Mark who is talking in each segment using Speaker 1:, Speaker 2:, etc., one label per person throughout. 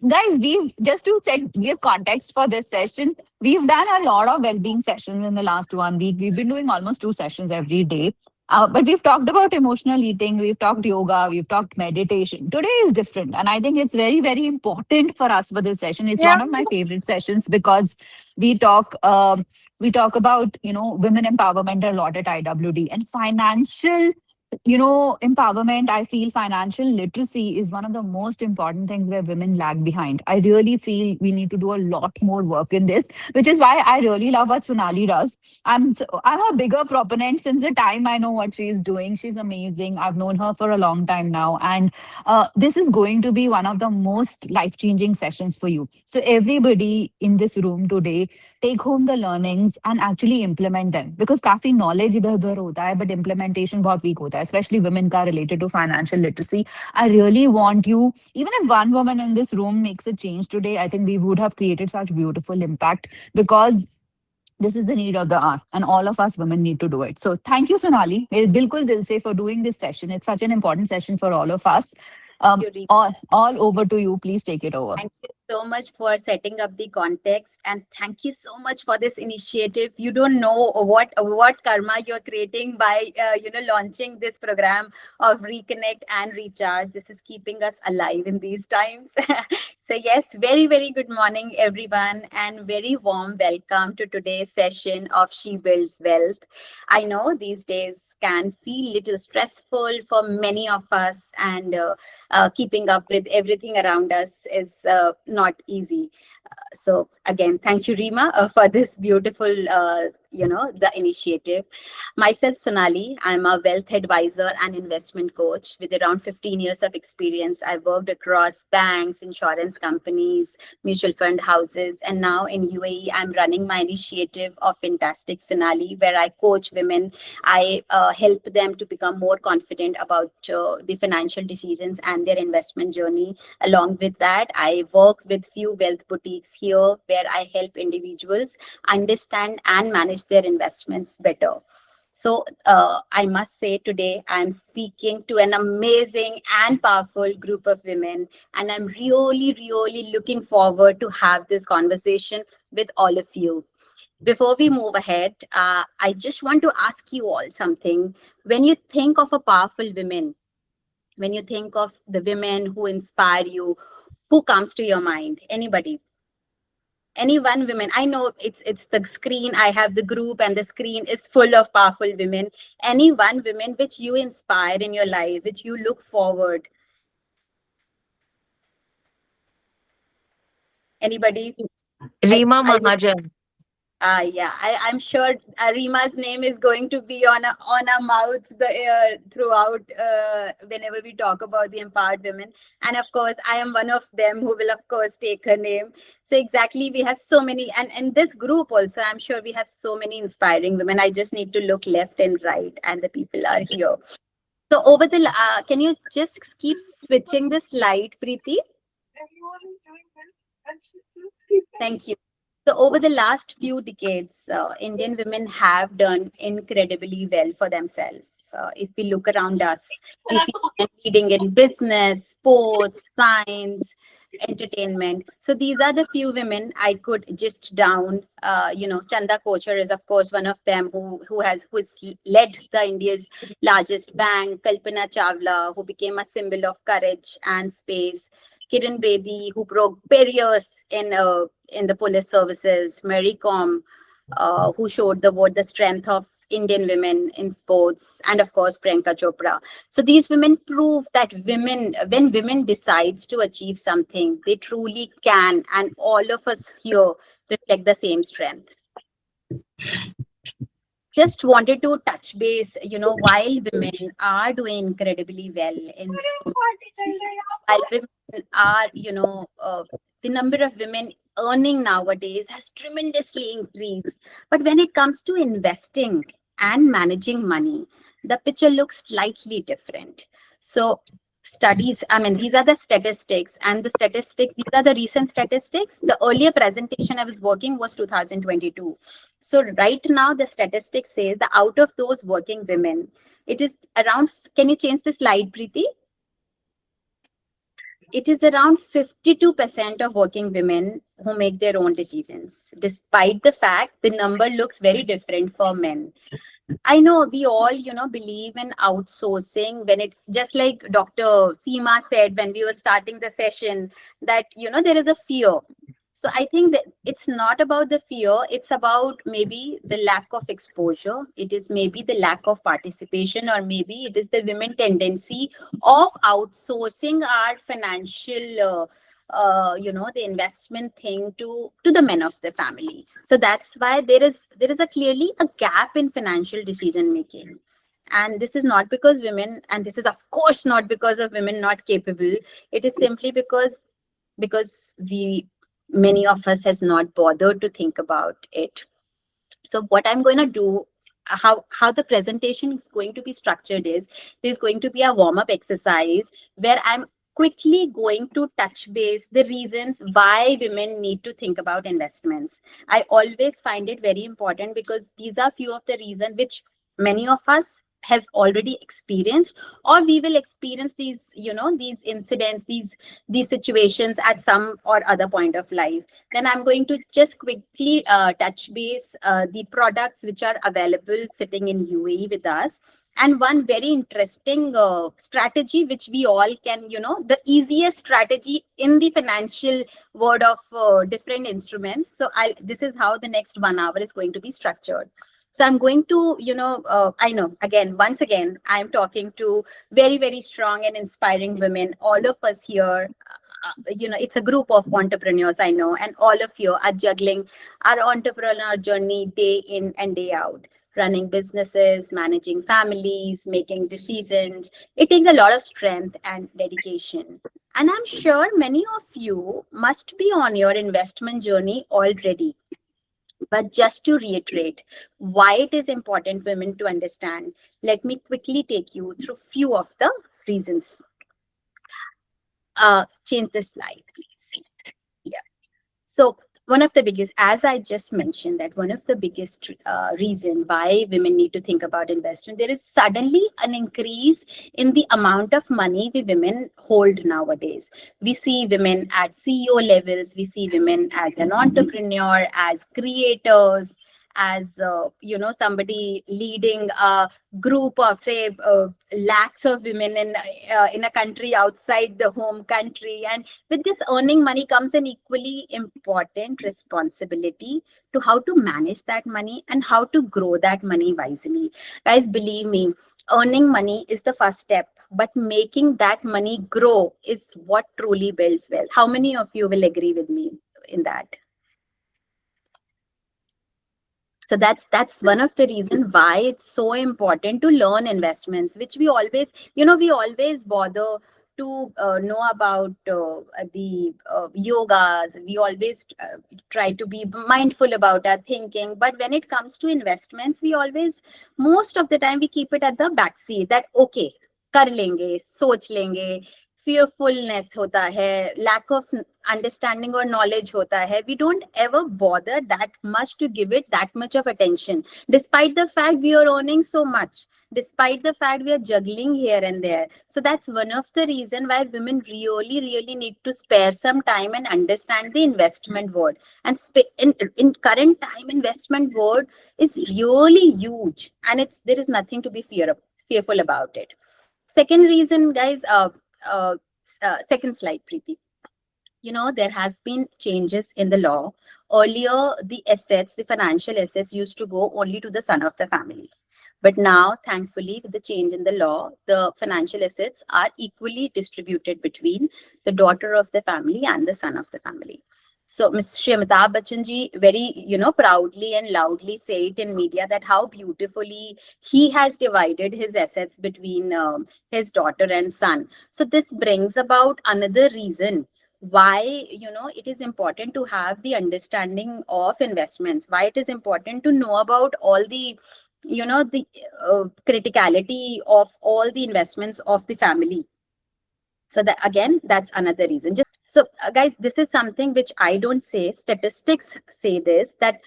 Speaker 1: guys, we've just to give context for this session. We've done a lot of well-being sessions in the last 1 week. We've been doing almost 2 sessions every day. But we've talked about emotional eating, we've talked yoga, we've talked meditation. Today is different, and I think it's very, very important for us for this session. It's
Speaker 2: Yeah.
Speaker 1: one of my favorite sessions because we talk we talk about women empowerment a lot at IWD and financial empowerment. I feel financial literacy is one of the most important things where women lag behind. I really feel we need to do a lot more work in this, which is why I really love what Sonali does. I'm a bigger proponent since the time I know what she's doing. She's amazing. I've known her for a long time now, and this is going to be one of the most life changing sessions for you. So everybody in this room today, take home the learnings and actually implement them, because काफी knowledge इधर उधर होता है but implementation बहुत weak होता है, especially women का related to financial literacy. I really want you, even if one woman in this room makes a change today, I think we would have created such beautiful impact, because this is the need of the hour and all of us women need to do it. So thank you, Sonali, bilkul dil se, for doing this session. It's such an important session for all of us.
Speaker 2: You read.
Speaker 1: All over to you. Please take it over.
Speaker 2: Thank you so much for setting up the context, and thank you so much for this initiative. You don't know what karma you're creating by launching this program of reconnect and recharge. This is keeping us alive in these times. So yes, very very good morning everyone, and very warm welcome to today's session of She Builds Wealth. I know these days can feel little stressful for many of us, and keeping up with everything around us is not easy. So again, thank you, Rima, for this beautiful, the initiative. Myself, Sonali, I'm a wealth advisor and investment coach with around 15 years of experience. I worked across banks, insurance companies, mutual fund houses, and now in UAE, I'm running my initiative of Fantastic Sonali, where I coach women. I help them to become more confident about the financial decisions and their investment journey. Along with that, I work with few wealth boutiques here where I help individuals understand and manage their investments better. So I must say today I'm speaking to an amazing and powerful group of women, and I'm really, really looking forward to have this conversation with all of you. Before we move ahead, I just want to ask you all something. When you think of a powerful woman, when you think of the women who inspire you, who comes to your mind? Anybody? Any one woman? I know it's the screen. I have the group, and the screen is full of powerful women. Any one woman which you inspire in your life, which you look forward? Anybody? I
Speaker 3: Reema
Speaker 2: I
Speaker 3: Mahajan.
Speaker 2: Yeah, I'm sure Rima's name is going to be on our mouths throughout whenever we talk about the empowered women. And of course, I am one of them who will, of course, take her name. So exactly, we have so many, and in this group also, I'm sure we have so many inspiring women. I just need to look left and right, and the people are here. So can you just keep switching the slide, Preeti? Thank you. So over the last few decades, Indian women have done incredibly well for themselves. If we look around us, we see them leading in business, sports, science, entertainment. So these are the few women I could just down. Chanda Kochar is of course one of them who's led the India's largest bank. Kalpana Chawla, who became a symbol of courage and space. Kiran Bedi, who broke barriers in the police services. Mary Kom, who showed the world the strength of Indian women in sports, and of course Priyanka Chopra. So these women prove that when women decides to achieve something, they truly can, and all of us here reflect the same strength. Just wanted to touch base, while women are doing incredibly well in sports, while women are, the number of women earning nowadays has tremendously increased. But when it comes to investing and managing money, the picture looks slightly different. So studies, I mean, these are the statistics, and these are the recent statistics. The earlier presentation I was working was 2022. So right now the statistics say that out of those working women, it is around, can you change the slide, Preeti? it is around 52% of working women who make their own decisions, despite the fact the number looks very different for men. I know we all, believe in outsourcing when it, just like Dr. Seema said when we were starting the session, that, there is a fear. So I think that it's not about the fear, it's about maybe the lack of exposure. It is maybe the lack of participation, or maybe it is the women tendency of outsourcing our financial the investment thing to the men of the family. So that's why there is a clearly a gap in financial decision making. And this is not because women, and this is of course not because of women not capable. It is simply because we, many of us has not bothered to think about it. So what I'm going to do, how the presentation is going to be structured is, there's going to be a warm-up exercise where I'm quickly going to touch base the reasons why women need to think about investments. I always find it very important because these are few of the reasons which many of us has already experienced, or we will experience these, these incidents, these situations at some or other point of life. Then I'm going to just quickly touch base the products which are available sitting in UAE with us. And one very interesting strategy which we all can, the easiest strategy in the financial world of different instruments. So this is how the next 1 hour is going to be structured. So I'm going to, I know, again, once again, I'm talking to very, very strong and inspiring women. All of us here, it's a group of entrepreneurs, I know, and all of you are juggling our entrepreneur journey day in and day out, running businesses, managing families, making decisions. It takes a lot of strength and dedication. And I'm sure many of you must be on your investment journey already. But just to reiterate why it is important for women to understand, let me quickly take you through few of the reasons. Change the slide, please. Yeah. So one of the biggest, as I just mentioned, that one of the biggest reason why women need to think about investment, there is suddenly an increase in the amount of money the women hold nowadays. We see women at CEO levels, we see women as an entrepreneur, as creators, as somebody leading a group of, say, lakhs of women in a country outside the home country. And with this earning money comes an equally important responsibility to how to manage that money and how to grow that money wisely. Guys, believe me, earning money is the first step, but making that money grow is what truly builds wealth. How many of you will agree with me in that? So that's one of the reasons why it's so important to learn investments, which we always bother to know about the yogas. We always try to be mindful about our thinking. But when it comes to investments, most of the time, we keep it at the back seat that, okay, कर लेंगे, सोच लेंगे, fearfulness होता है, lack of understanding or knowledge होता है. We don't ever bother that much to give it that much of attention, despite the fact we are earning so much, despite the fact we are juggling here and there. So that's one of the reasons why women really, really need to spare some time and understand the investment world. And in current time, investment world is really huge, and there is nothing to be fearful about it. Second reason, guys, second slide, Preeti. There has been changes in the law. Earlier, the financial assets used to go only to the son of the family. But now, thankfully, with the change in the law, the financial assets are equally distributed between the daughter of the family and the son of the family. So Mr. Amitabh Bachchan ji very, proudly and loudly say it in media that how beautifully he has divided his assets between his daughter and son. So this brings about another reason why, it is important to have the understanding of investments, why it is important to know about all the, the criticality of all the investments of the family. So that, again, that's another reason. So guys, this is something which I don't say. Statistics say this, that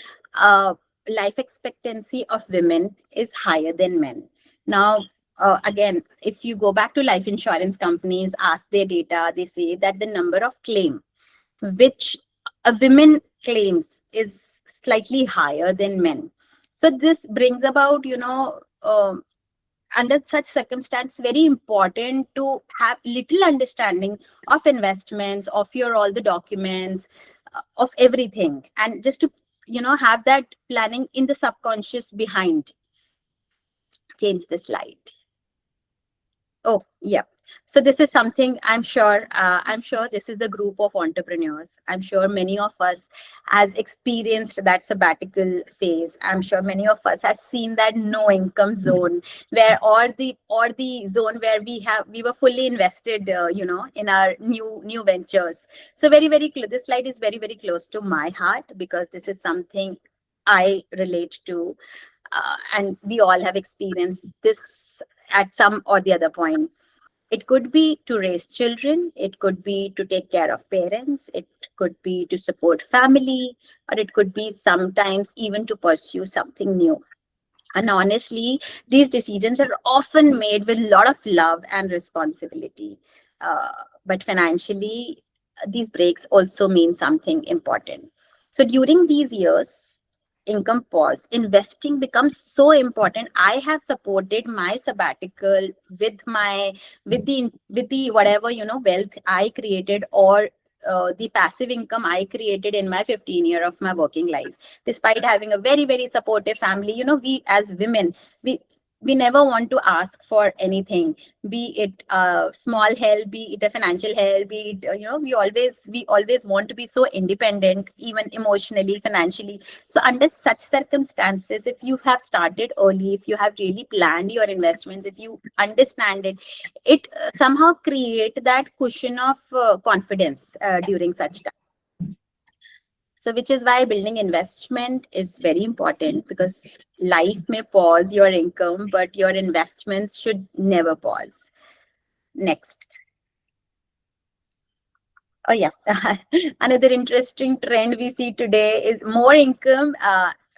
Speaker 2: life expectancy of women is higher than men. Now, again, if you go back to life insurance companies, ask their data, they say that the number of claim which a women claims is slightly higher than men. So this brings about, under such circumstance, very important to have little understanding of investments, of your all the documents, of everything, and just to have that planning in the subconscious behind. Change the slide. Oh, yeah. So this is something I'm sure this is the group of entrepreneurs. I'm sure many of us has experienced that sabbatical phase. I'm sure many of us has seen that no income zone where, or the zone where we were fully invested, in our new ventures. So this slide is very, very close to my heart because this is something I relate to, and we all have experienced this at some or the other point. It could be to raise children, it could be to take care of parents, it could be to support family, or it could be sometimes even to pursue something new. And honestly, these decisions are often made with a lot of love and responsibility. Uh, but financially, these breaks also mean something important. So during these years, income pause, investing becomes so important. I have supported my sabbatical with the whatever wealth I created, or the passive income I created in my 15 year of my working life. Despite having a very, very supportive family, we as women, we never want to ask for anything, be it small help, be it a financial help, be it we always want to be so independent, even emotionally, financially. So under such circumstances, if you have started early, if you have really planned your investments, if you understand it somehow create that cushion of confidence during such time. So, which is why building investment is very important, because life may pause your income, but your investments should never pause. Next. Oh, yeah. Another interesting trend we see today is more income.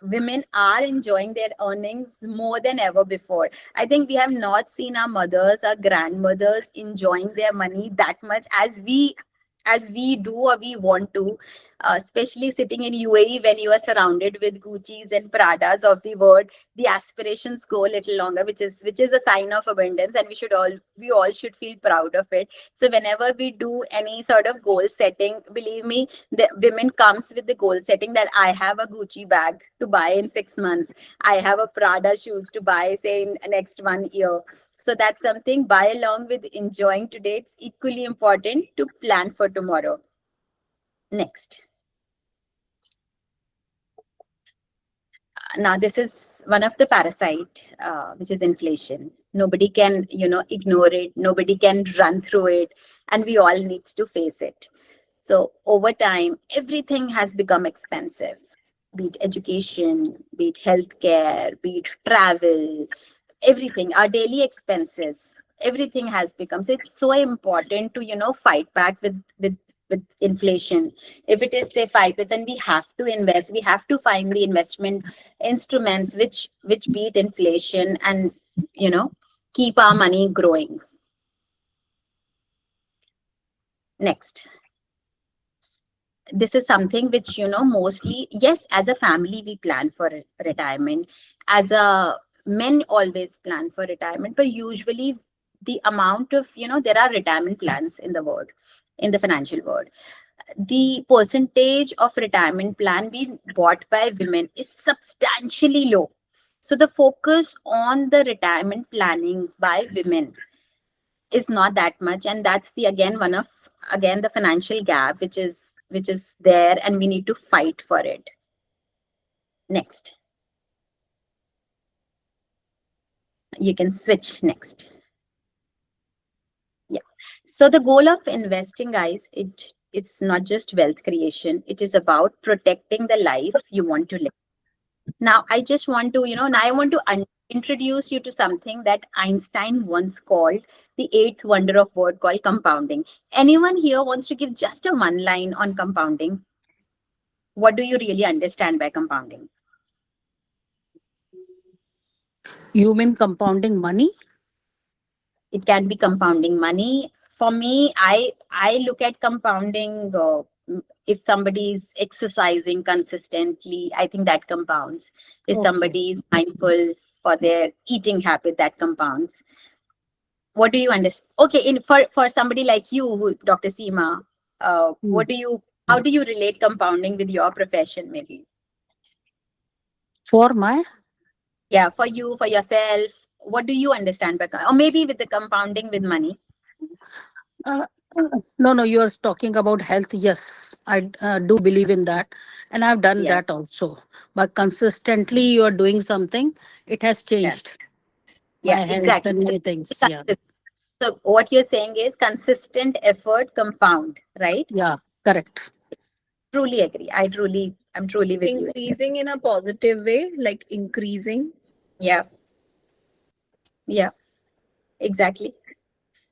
Speaker 2: Women are enjoying their earnings more than ever before. I think we have not seen our mothers, our grandmothers enjoying their money that much as we do or we want to, especially sitting in UAE when you are surrounded with Gucci's and Pradas of the world. The aspirations go a little longer, which is a sign of abundance, and we all should feel proud of it. So whenever we do any sort of goal setting, believe me, the women comes with the goal setting that I have a Gucci bag to buy in 6 months. I have a Prada shoes to buy, say, in next 1 year. So that's something, by along with enjoying today, it's equally important to plan for tomorrow. Next. Now this is one of the parasite, which is inflation. Nobody can ignore it, nobody can run through it, and we all needs to face it. So over time, everything has become expensive, be it education, be it healthcare, be it travel, everything, our daily expenses, everything has become. So it's so important to fight back with inflation. If it is say 5%, we have to invest. We have to find the investment instruments which beat inflation and keep our money growing. Next. This is something which mostly, yes, as a family we plan for retirement, as a men always plan for retirement, but usually the amount of there are retirement plans in the world, in the financial world. The percentage of retirement plan being bought by women is substantially low. So the focus on the retirement planning by women is not that much, and that's the again one of again the financial gap which is there, and we need to fight for it. Next. You can switch next. Yeah. So the goal of investing, guys, it's not just wealth creation, it is about protecting the life you want to live. Now I just want to now I want to introduce you to something that Einstein once called the eighth wonder of world, called compounding. Anyone here wants to give just a one line on compounding? What do you really understand by compounding?
Speaker 3: You mean compounding money?
Speaker 2: it can be compounding money. For me, I look at compounding. If somebody is exercising consistently, I think that compounds. If
Speaker 3: Okay.
Speaker 2: somebody is mindful for their eating habit, that compounds. What do you understand? Okay, for somebody like you, Dr. Seema,
Speaker 3: Hmm.
Speaker 2: how do you relate compounding with your profession, maybe?
Speaker 3: For my
Speaker 2: Yeah, for you, for yourself, what do you understand by, or maybe with the compounding with money?
Speaker 3: uh, no, you are talking about health. Yes, I do believe in that, and I've done
Speaker 2: Yeah,
Speaker 3: that also. But consistently, you are doing something. It has
Speaker 2: yeah,
Speaker 3: changed my
Speaker 2: yeah,
Speaker 3: health
Speaker 2: exactly.
Speaker 3: and many things. Yeah,
Speaker 2: So what you're saying is consistent effort compound, right?
Speaker 3: yeah, correct.
Speaker 2: Truly agree. I'm truly with you.
Speaker 4: Increasing in a positive way, like increasing.
Speaker 2: Yeah, yeah, exactly.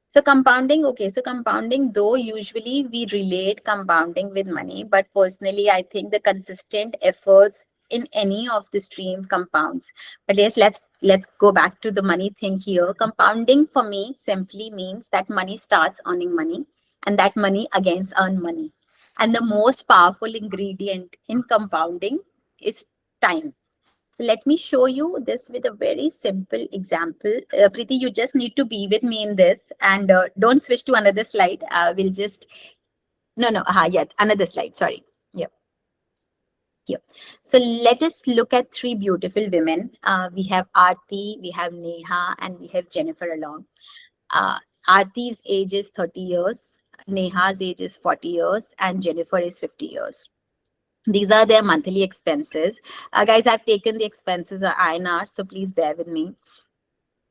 Speaker 2: So compounding, okay. So compounding, though usually we relate compounding with money, but personally, I think the consistent efforts in any of the stream compounds. But yes, let's go back to the money thing here. Compounding for me simply means that money starts earning money, and that money again earn money. And the most powerful ingredient in compounding is time. So let me show you this with a very simple example. Preeti, you just need to be with me in this and don't switch to another slide. We'll just, no, yeah, another slide, sorry. Yep, yep. So let us look at three beautiful women. We have Aarti, we have Neha, and we have Jennifer along. Uh, Aarti's age is 30 years, Neha's age is 40 years, and Jennifer is 50 years. These are their monthly expenses. Guys, I've taken the expenses are INR, so please bear with me.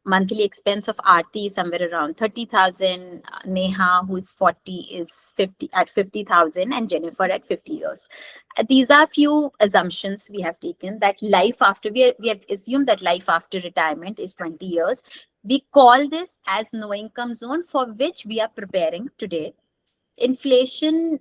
Speaker 2: Monthly expense of Aarti is somewhere around 30,000. Neha, who is 40, is 50,000, and Jennifer at 50 years. These are few assumptions we have taken that life after we have assumed that life after retirement is 20 years. We call this as no income zone for which we are preparing today. Inflation,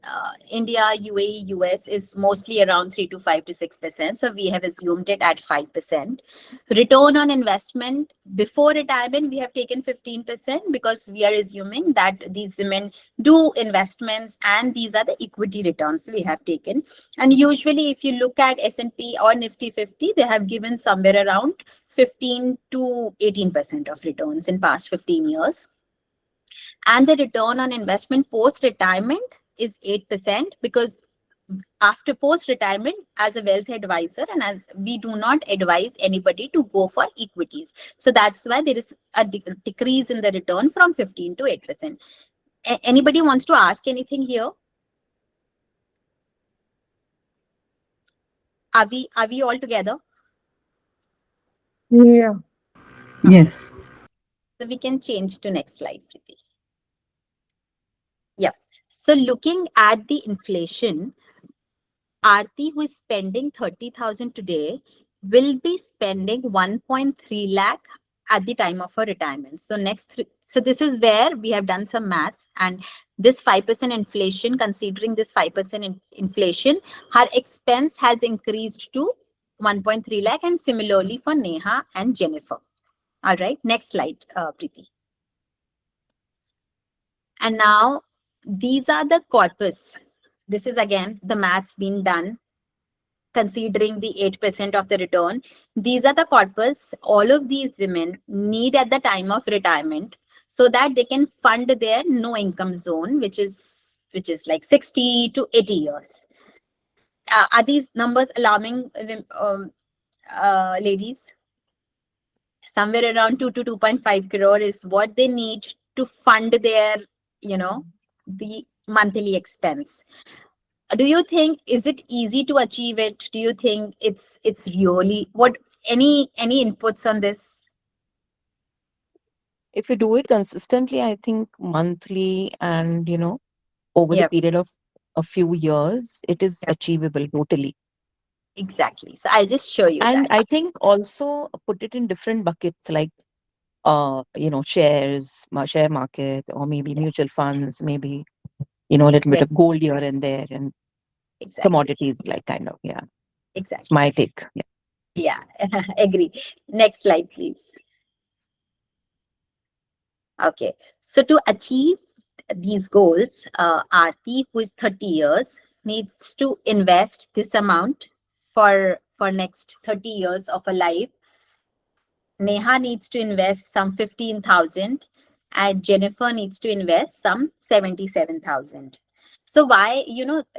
Speaker 2: India, UAE, US is mostly around 3 to 5 to 6%. So we have assumed it at 5%. Return on investment before retirement, we have taken 15% because we are assuming that these women do investments and these are the equity returns we have taken. And usually, if you look at S&P or Nifty 50, they have given somewhere around 15 to 18% of returns in past 15 years. And the return on investment post retirement is 8% because after post retirement, as a wealth advisor, and as we do not advise anybody to go for equities. So that's why there is a decrease in the return from 15 to 8%. Anybody wants to ask anything here? Are we all together?
Speaker 4: Yeah.
Speaker 1: Yes.
Speaker 2: So we can change to next slide, Preeti. Yeah. So looking at the inflation, Aarti, who is spending 30,000 today, will be spending 1.3 lakh at the time of her retirement. So so this is where we have done some maths, and this 5% inflation, considering this 5% inflation, her expense has increased to 1.3 lakh, and similarly for Neha and Jennifer. All right, next slide, Preeti. And now these are the corpus. This is again the maths being done considering the 8% of the return. These are the corpus all of these women need at the time of retirement so that they can fund their no income zone, which is like 60 to 80 years. Are these numbers alarming, ladies? Somewhere around 2 to 2.5 crore is what they need to fund their, the monthly expense. Do you think is it easy to achieve it? Do you think it's really what any inputs on this?
Speaker 5: If you do it consistently, I think monthly and, over the
Speaker 2: Yeah,
Speaker 5: period of a few years, it is
Speaker 2: yeah,
Speaker 5: achievable totally.
Speaker 2: exactly. So I'll just show you
Speaker 5: And
Speaker 2: that.
Speaker 5: I think also put it in different buckets like, shares, share market, or maybe
Speaker 2: Yeah,
Speaker 5: mutual funds, maybe, a little bit
Speaker 2: very
Speaker 5: of gold here and there, and
Speaker 2: exactly.
Speaker 5: commodities, like kind of, yeah. It's
Speaker 2: Exactly.
Speaker 5: my take. Yeah.
Speaker 2: Yeah, agree. Next slide, please. Okay, so to achieve these goals, Aarti, who is 30 years, needs to invest this amount for next 30 years of her life. Neha needs to invest some 15,000, and Jennifer needs to invest some 77,000. So why,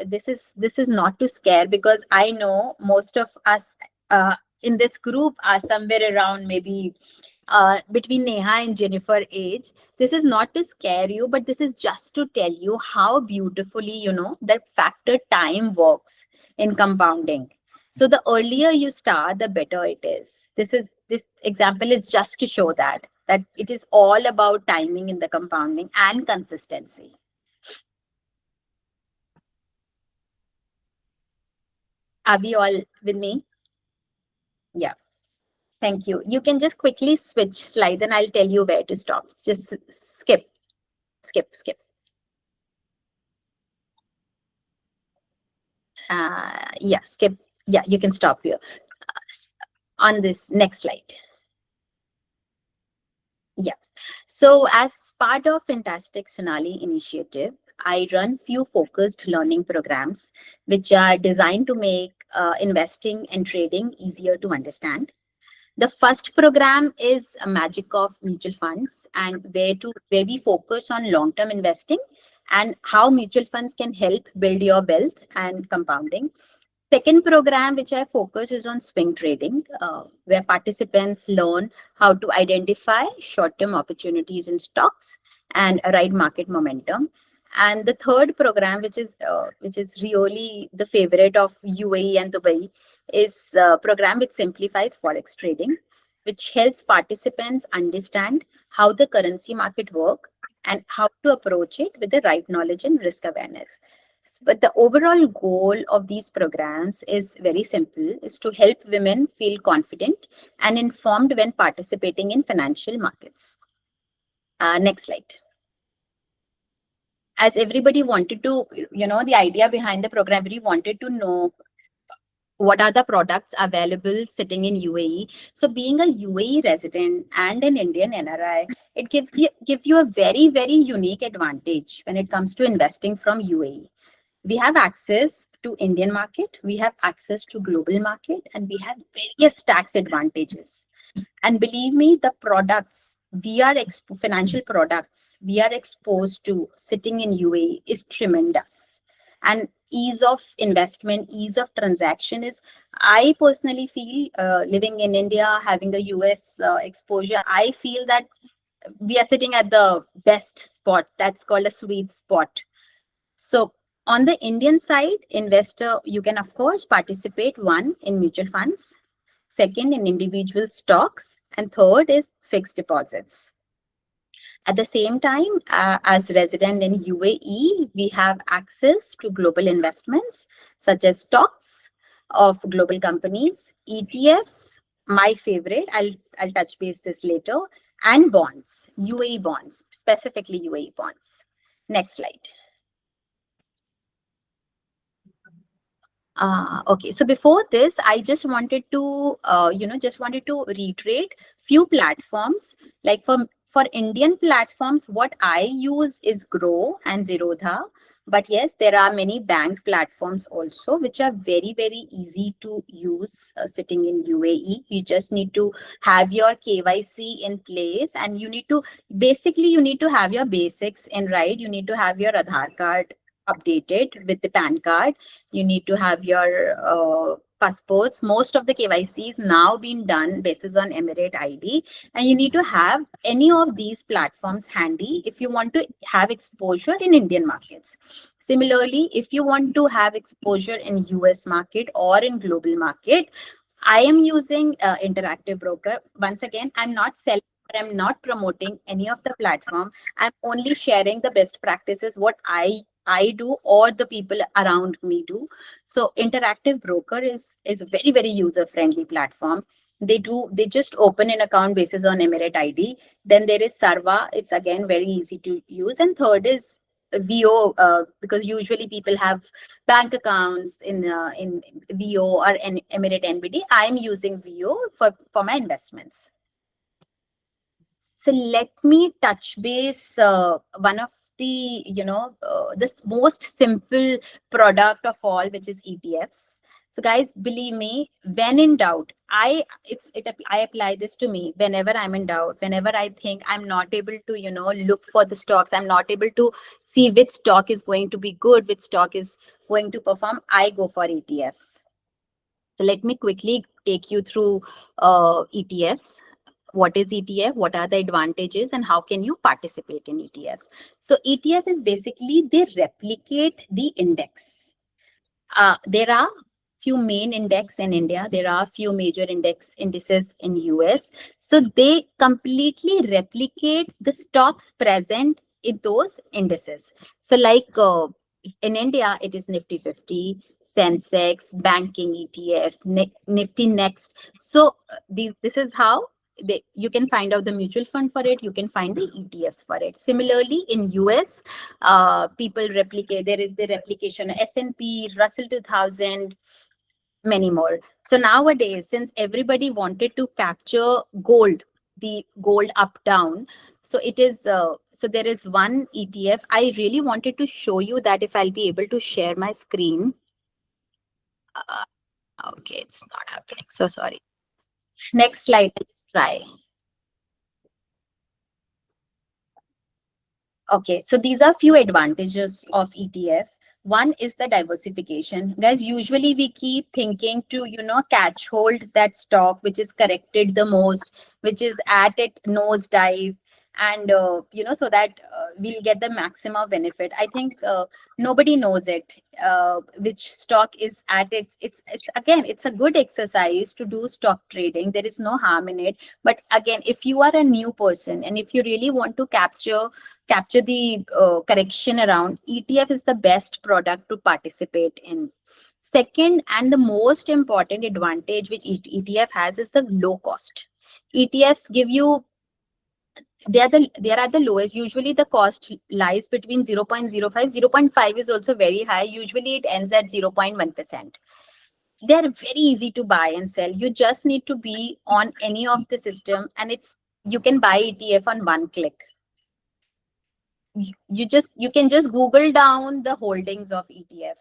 Speaker 2: this is not to scare, because I know most of us in this group are somewhere around maybe between Neha and Jennifer age. This is not to scare you, but this is just to tell you how beautifully, that factor time works in compounding. So the earlier you start, the better it is. This example is just to show that it is all about timing in the compounding and consistency. Are we all with me? Yeah. Thank you. You can just quickly switch slides and I'll tell you where to stop. Just skip. Yeah, skip. Yeah, you can stop here. On this next slide. Yeah. So as part of Fantastic Sonali initiative, I run few focused learning programs which are designed to make investing and trading easier to understand. The first program is a Magic of Mutual Funds, and where we focus on long-term investing and how mutual funds can help build your wealth and compounding. Second program which I focus is on swing trading, where participants learn how to identify short-term opportunities in stocks and ride market momentum. And the third program, which is really the favorite of UAE and Dubai, is a program which simplifies forex trading, which helps participants understand how the currency market work and how to approach it with the right knowledge and risk awareness. But the overall goal of these programs is very simple, is to help women feel confident and informed when participating in financial markets. Next slide. As everybody wanted to, the idea behind the program, we wanted to know what are the products available sitting in UAE. So being a UAE resident and an Indian NRI, it gives you a very, very unique advantage when it comes to investing from UAE. We have access to Indian market, we have access to global market, and we have various tax advantages. And believe me, the products financial products we are exposed to sitting in UAE is tremendous. And ease of investment, ease of transaction is, I personally feel, living in India, having a US exposure, I feel that we are sitting at the best spot. That's called a sweet spot. So on the Indian side, investor, you can of course participate, one, in mutual funds, second, in individual stocks, and third is fixed deposits. At the same time, as resident in UAE, we have access to global investments such as stocks of global companies, ETFs, my favorite, I'll touch base this later, and bonds, UAE bonds, specifically UAE bonds. Next slide. Okay, so before this, I just wanted to, reiterate few platforms. Like for Indian platforms, what I use is Grow and Zerodha. But yes, there are many bank platforms also, which are very, very easy to use sitting in UAE. You just need to have your KYC in place, and you need to have your basics in right. You need to have your Aadhaar card updated with the PAN card. You need to have your passports. Most of the KYC is now being done basis on Emirate ID, and you need to have any of these platforms handy if you want to have exposure in Indian markets. Similarly, if you want to have exposure in US market or in global market, I am using Interactive Broker. Once again, I'm not selling, I'm not promoting any of the platform. I'm only sharing the best practices, what I do or the people around me do. So Interactive Broker is a very, very user-friendly platform. They just open an account basis on Emirate ID. Then there is Sarva. It's again very easy to use. And third is VO, because usually people have bank accounts in VO or Emirate NBD. I'm using VO for my investments. So let me touch base one of the, this most simple product of all, which is ETFs. So guys, believe me, when in doubt, I apply this to me whenever I'm in doubt, whenever I think I'm not able to, look for the stocks, I'm not able to see which stock is going to be good, which stock is going to perform, I go for ETFs. So let me quickly take you through ETFs. What is ETF? What are the advantages and how can you participate in ETFs? So ETF is basically, they replicate the index. There are few main index in India. There are few major indices in US. So they completely replicate the stocks present in those indices. So like in India, it is Nifty 50, Sensex, banking ETF, Nifty Next. So this is how you can find out the mutual fund for it. You can find the ETFs for it. Similarly, in US, people replicate. There is the replication S&P, Russell 2000, many more. So nowadays, since everybody wanted to capture gold, the gold up down, so it is so there is one ETF. I really wanted to show you that, if I'll be able to share my screen. Okay, it's not happening. So sorry. Next slide. Let's try. Okay, so these are few advantages of ETF. One is the diversification. Guys, usually we keep thinking to, catch hold that stock which is corrected the most, which is at it nosedive, and, so that we'll get the maximum benefit. I think nobody knows it, which stock is at it's again, it's a good exercise to do stock trading. There is no harm in it. But again, if you are a new person and if you really want to capture the correction around, ETF is the best product to participate in. Second, and the most important advantage which ETF has, is the low cost. ETFs give you, they are at the lowest. Usually the cost lies between 0.05, 0.5 is also very high. Usually it ends at 0.1%. They're very easy to buy and sell. You just need to be on any of the system, and you can buy ETF on one click. You can just Google down the holdings of ETF.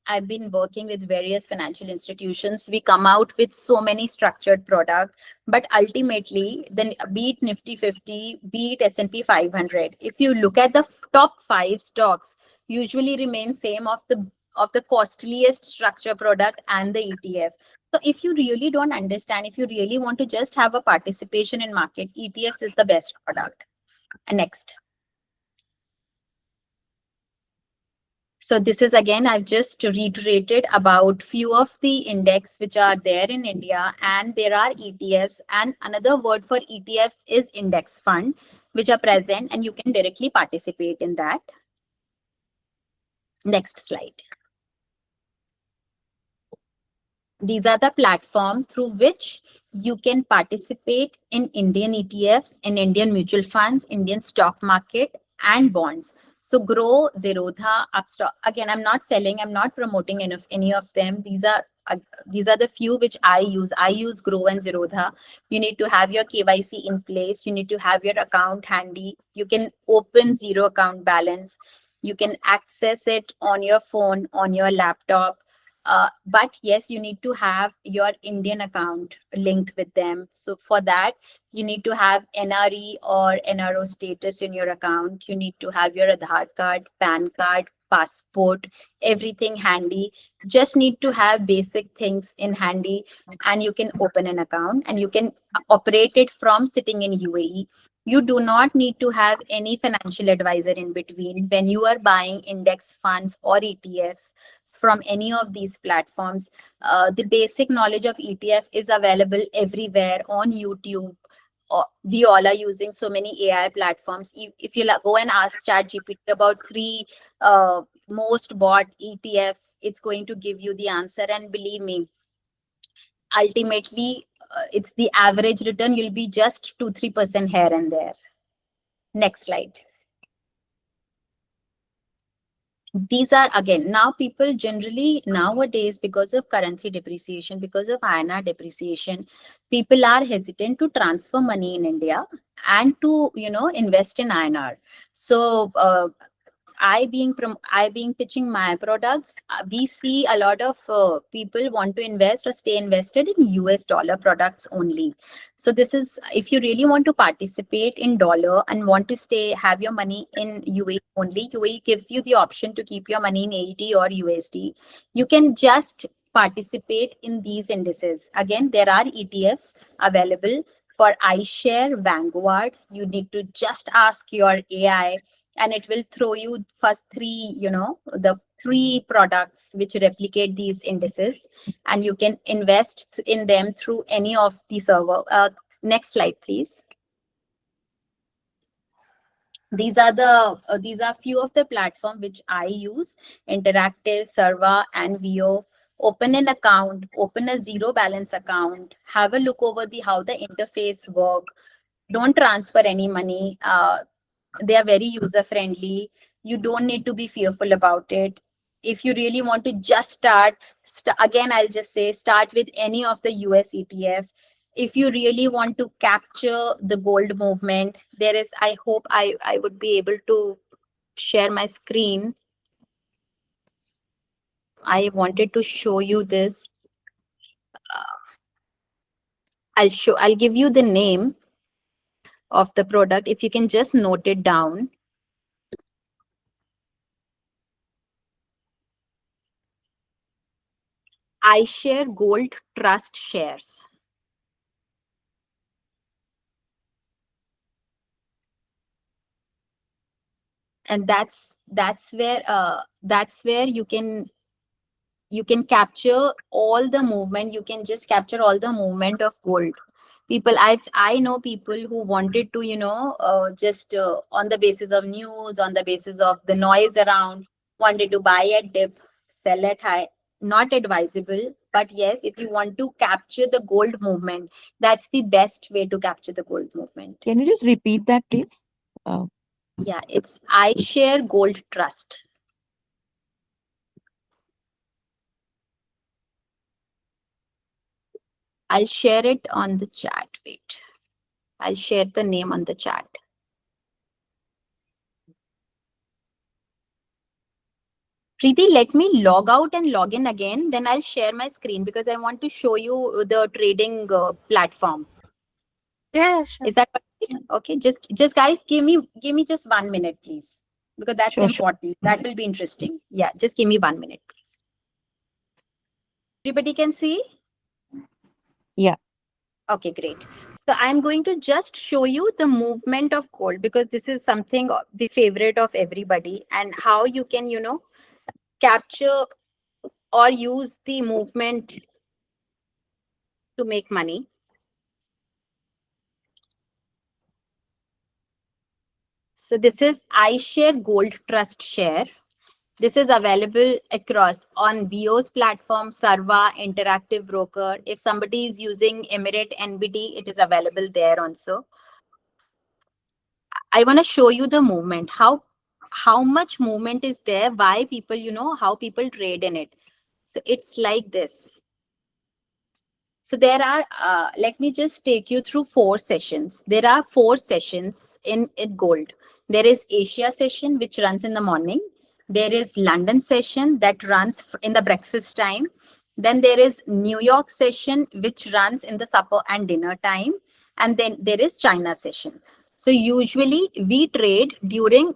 Speaker 2: I've been working with various financial institutions. We come out with so many structured products, but ultimately, then be it Nifty 50, be it S&P 500, if you look at the top 5 stocks, usually remain same of the costliest structure product and the ETF. So if you really don't understand, if you really want to just have a participation in market, ETFs is the best product. Next. So this is, again, I've just reiterated about few of the index which are there in India, and there are ETFs, and another word for ETFs is index fund, which are present, and you can directly participate in that. Next slide. These are the platform through which you can participate in Indian ETFs, in Indian mutual funds, Indian stock market, and bonds. So Grow, Zerodha, Upstock. Again, I'm not selling, I'm not promoting any of them. These are the few which I use. I use Grow and Zerodha. You need to have your KYC in place. You need to have your account handy. You can open zero account balance. You can access it on your phone, on your laptop. But yes, you need to have your Indian account linked with them. So for that, you need to have NRE or NRO status in your account. You need to have your Aadhaar card, PAN card, passport, everything handy. Just need to have basic things in handy, and you can open an account and you can operate it from sitting in UAE. You do not need to have any financial advisor in between when you are buying index funds or ETFs from any of these platforms. The basic knowledge of ETF is available everywhere on YouTube. We all are using so many AI platforms. If you go and ask ChatGPT about 3 most bought ETFs, it's going to give you the answer. And believe me, ultimately, it's the average return. You'll be just 2-3% here and there. Next slide. these are, again, now people generally nowadays, because of currency depreciation, because of INR depreciation, people are hesitant to transfer money in India and to, invest in INR. So I being pitching my products, we see a lot of people want to invest or stay invested in US dollar products only. So this is, if you really want to participate in dollar and want to have your money in UAE only, UAE gives you the option to keep your money in AED or USD. You can just participate in these indices. Again, there are ETFs available for iShare, Vanguard. You need to just ask your AI and it will throw you first three, the three products which replicate these indices, and you can invest in them through any of the server. Next slide, please. These are few of the platform which I use: Interactive, Serva, and Vio. Open an account, open a zero balance account, have a look over how the interface work. Don't transfer any money. They are very user friendly. You don't need to be fearful about it. If you really want to just start, again, I'll just say start with any of the US ETF. If you really want to capture the gold movement, I hope I would be able to share my screen. I wanted to show you this. I'll give you the name of the product. If you can just note it down. iShare Gold Trust Shares. And that's where you can capture all the movement. You can just capture all the movement of gold. I know people who wanted to, just on the basis of news, on the basis of the noise around, wanted to buy at dip, sell at high. Not advisable, but yes, if you want to capture the gold movement, that's the best way to capture the gold movement.
Speaker 5: Can you just repeat that, please?
Speaker 2: Yeah, it's iShare Gold Trust. I'll share it on the chat. Wait, I'll share the name on the chat. Preeti, let me log out and log in again. Then I'll share my screen because I want to show you the trading platform.
Speaker 4: Yeah, sure.
Speaker 2: Is that okay? Just guys, give me just 1 minute, please, because that's
Speaker 5: Sure, sure.
Speaker 2: important. That will be interesting. Yeah, just give me 1 minute, please. Everybody can see?
Speaker 5: Yeah.
Speaker 2: Okay, great. So I'm going to just show you the movement of gold because this is something the favorite of everybody, and how you can, capture or use the movement to make money. So this is iShare Gold Trust Share. This is available across on Vio's platform, Serva, Interactive Broker. If somebody is using Emirate NBD, it is available there also. I want to show you the movement, how much movement is there, why people, how people trade in it. So it's like this. So there are, let me just take you through 4 sessions. There are 4 sessions in gold. There is Asia session, which runs in the morning. There is London session that runs in the breakfast time. Then there is New York session, which runs in the supper and dinner time. And then there is China session. So usually we trade during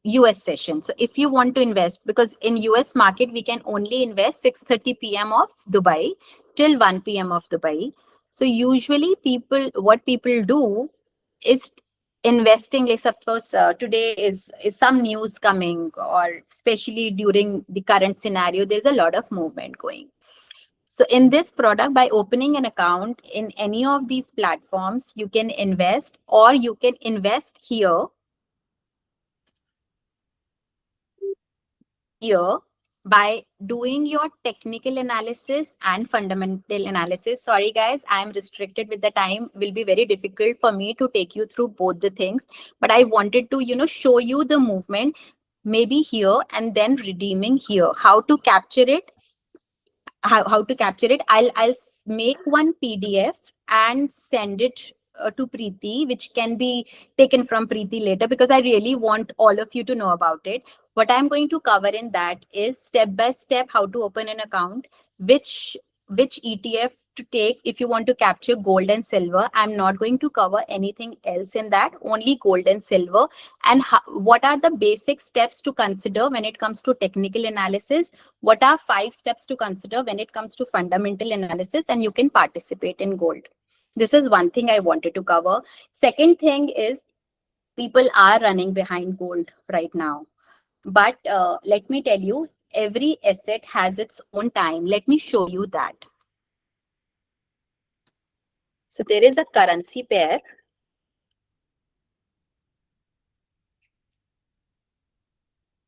Speaker 2: US session. So if you want to invest, because in US market, we can only invest 6:30 p.m. of Dubai till 1 p.m. of Dubai. So usually what people do is investing, like suppose today is some news coming, or especially during the current scenario, there's a lot of movement going. So in this product, by opening an account in any of these platforms, you can invest, or you can invest here by doing your technical analysis and fundamental analysis. Sorry guys, I'm restricted with the time. Will be very difficult for me to take you through both the things, but I wanted to, show you the movement. maybe here, and then redeeming here. How to capture it? How to capture it? I'll make one PDF and send it to Preeti, which can be taken from Preeti later, because I really want all of you to know about it. What I'm going to cover in that is step by step how to open an account, which ETF to take if you want to capture gold and silver. I'm not going to cover anything else in that, only gold and silver, and what are the basic steps to consider when it comes to technical analysis. What are 5 steps to consider when it comes to fundamental analysis, and you can participate in gold. This is one thing I wanted to cover. Second thing is, people are running behind gold right now. But let me tell you, every asset has its own time. Let me show you that. So there is a currency pair.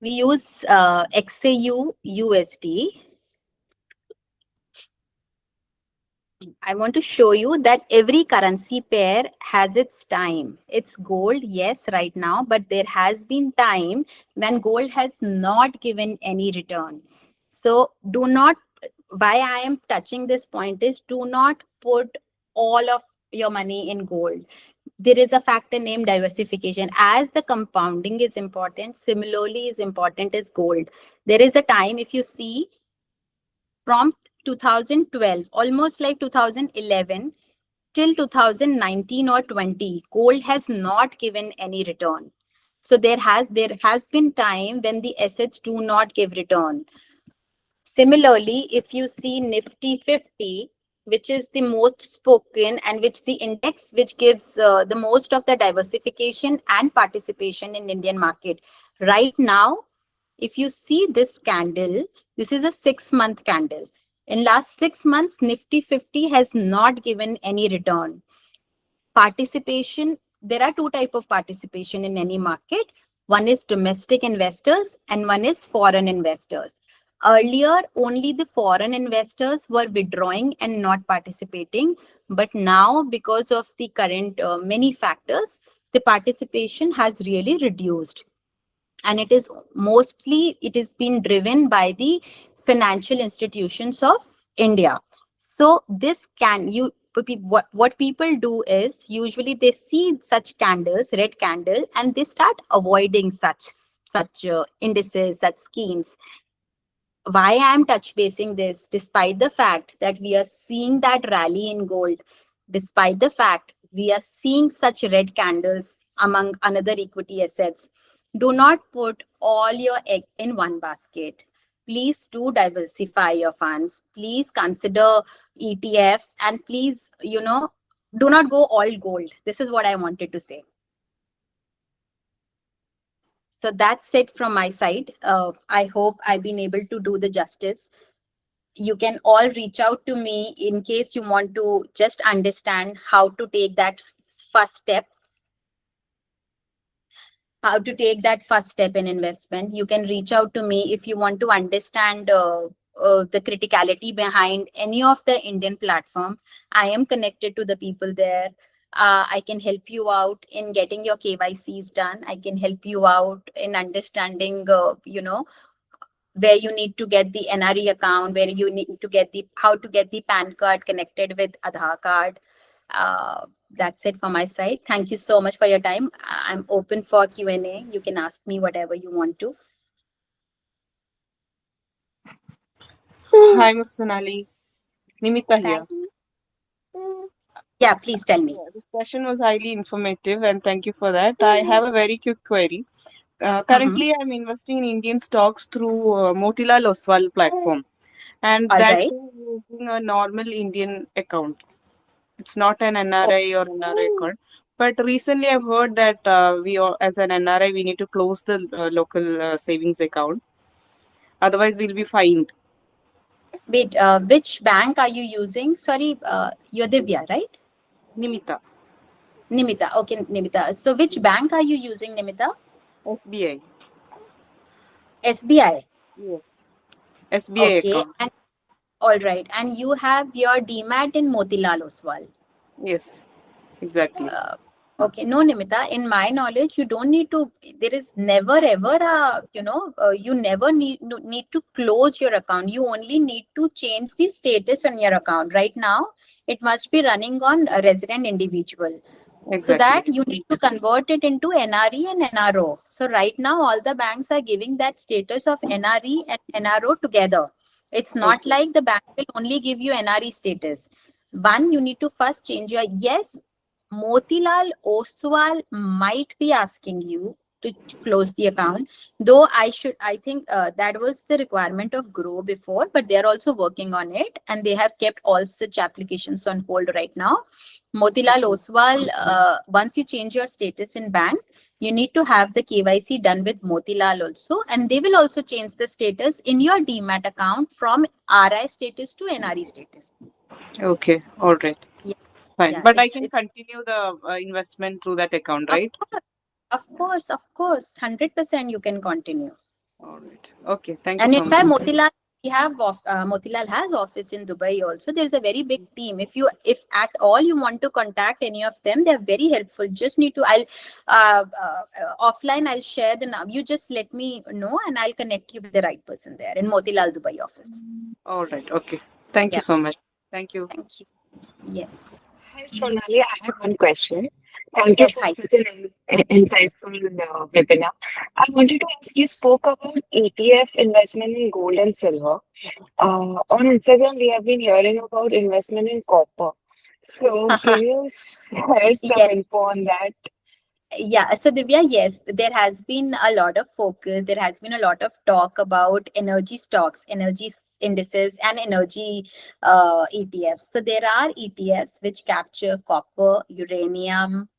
Speaker 2: We use XAU USD. I want to show you that every currency pair has its time. It's gold, yes, right now, but there has been time when gold has not given any return. So do not, why I am touching this point is, do not put all of your money in gold. There is a factor named diversification. As the compounding is important, similarly is important as gold. There is a time, if you see, from 2012, almost like 2011 till 2019 or 20, gold has not given any return. So there has been time when the assets do not give return. Similarly, if you see Nifty 50, which is the most spoken and which the index which gives the most of the diversification and participation in Indian market. Right now, if you see this candle, this is a 6-month candle. In last 6 months, Nifty 50 has not given any return. Participation, there are 2 types of participation in any market. One is domestic investors and one is foreign investors. Earlier, only the foreign investors were withdrawing and not participating. But now, because of the current many factors, the participation has really reduced. And it is been driven by the financial institutions of India. So this what people do is, usually they see such candles, red candle, and they start avoiding such indices, such schemes. Why I am touch basing this, despite the fact that we are seeing that rally in gold, despite the fact we are seeing such red candles among another equity assets, do not put all your egg in one basket. Please do diversify your funds. Please consider ETFs, and please, do not go all gold. This is what I wanted to say. So that's it from my side. I hope I've been able to do the justice. You can all reach out to me in case you want to just understand how to take that first step. How to take that first step in investment. You can reach out to me if you want to understand the criticality behind any of the Indian platform. I am connected to the people there. I can help you out in getting your KYCs done. I can help you out in understanding, where you need to get the NRE account, where you need to get how to get the PAN card connected with Aadhaar card. That's it from my side. Thank you so much for your time. I'm open for Q&A. You can ask me whatever you want to.
Speaker 5: Hi, Ms. Sonali. Nimita here.
Speaker 2: Yeah, please tell me.
Speaker 5: The session was highly informative, and thank you for that. I have a very quick query. Currently, I'm investing in Indian stocks through Motilal Oswal platform, and
Speaker 2: All
Speaker 5: that
Speaker 2: right.
Speaker 5: is using a normal Indian account. It's not an NRI or NRI account. But recently, I've heard that as an NRI, we need to close the local savings account. Otherwise, we'll be fined.
Speaker 2: Wait, which bank are you using? Sorry, you're Divya, right?
Speaker 5: Nimita.
Speaker 2: Nimita. Okay, Nimita. So which bank are you using, Nimita?
Speaker 5: SBI.
Speaker 2: SBI.
Speaker 5: Yes. SBI
Speaker 2: Okay.
Speaker 5: account.
Speaker 2: And all right. And you have your DMAT in Motilal Oswal.
Speaker 5: Yes, exactly.
Speaker 2: Okay, no, Nimita, in my knowledge, you don't need to, there is never ever a, you never need to close your account. You only need to change the status on your account. Right now, it must be running on a resident individual. So that
Speaker 5: Exactly.
Speaker 2: you need to convert it into NRE and NRO. So right now, all the banks are giving that status of NRE and NRO together. It's not
Speaker 5: Okay.
Speaker 2: like the bank will only give you NRE status. One, you need to first change your, yes, Motilal Oswal might be asking you to close the account, though I think that was the requirement of Grow before, but they're also working on it and they have kept all such applications on hold right now. Motilal Oswal, once you change your status in bank, you need to have the KYC done with Motilal also, and they will also change the status in your Demat account from RI status to NRE status.
Speaker 5: Okay. All right.
Speaker 2: Yeah,
Speaker 5: Fine.
Speaker 2: yeah,
Speaker 5: But I can
Speaker 2: it's
Speaker 5: continue the investment through that account, right?
Speaker 2: of course, 100% you can continue.
Speaker 5: All right. Okay. Thank you
Speaker 2: And
Speaker 5: so
Speaker 2: in fact,
Speaker 5: much.
Speaker 2: Motilal has office in Dubai also. There's a very big team. If at all you want to contact any of them, they're very helpful. Just need to, offline, I'll share the number. You just let me know and I'll connect you with the right person there in Motilal Dubai office.
Speaker 5: All right. Okay. Thank you
Speaker 2: Yeah.
Speaker 5: so much. Thank you.
Speaker 2: Thank you. Yes.
Speaker 6: Hi, Sonali. I have one question. Thank you
Speaker 2: Yes,
Speaker 6: for
Speaker 2: hi.
Speaker 6: such an insightful webinar. I wanted to ask, you spoke about ETF investment in gold and silver. On Instagram, we have been hearing about investment in copper. So, can you share some
Speaker 2: Yes.
Speaker 6: info on that?
Speaker 2: Yeah, so Divya, yes, there has been a lot of focus. There has been a lot of talk about energy stocks, energy indices, and energy ETFs. So there are ETFs which capture copper, uranium,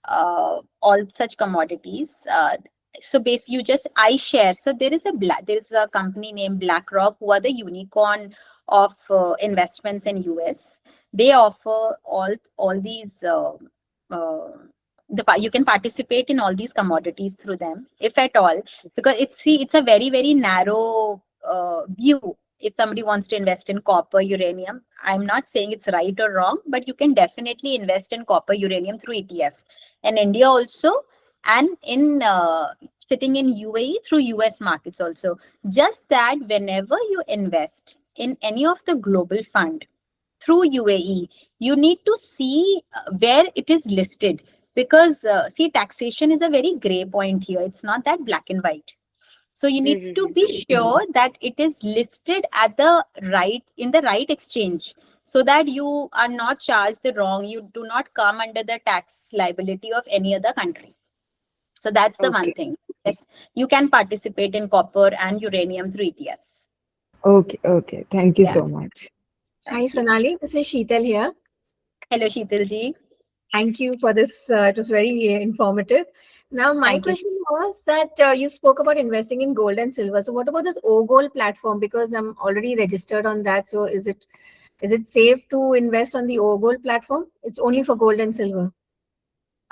Speaker 2: all such commodities. So basically, you just iShares. So there is a company named BlackRock who are the unicorn of investments in US. They offer all these. You can participate in all these commodities through them, if at all, because it's a very very narrow view. If somebody wants to invest in copper, uranium, I'm not saying it's right or wrong, but you can definitely invest in copper, uranium through ETF, and India also, and in sitting in UAE through US markets also. Just that whenever you invest in any of the global fund through UAE, you need to see where it is listed, because see, taxation is a very gray point here. It's not that black and white. So you need to be sure that it is listed at the in the right exchange, so that you are not charged the wrong, you do not come under the tax liability of any other country. So that's the one
Speaker 6: Okay.
Speaker 2: thing. Yes, you can participate in copper and uranium through ETFs.
Speaker 6: Okay. Okay. Thank you
Speaker 2: Yeah.
Speaker 6: so much.
Speaker 4: Hi, Sonali. This is Sheetal here.
Speaker 2: Hello, Sheetal ji.
Speaker 4: Thank you for this. It was very informative. Now, my
Speaker 2: Thank you.
Speaker 4: question was that you spoke about investing in gold and silver. So, what about this OGold platform? Because I'm already registered on that. So, is it safe to invest on the OGold platform? It's only for gold and silver.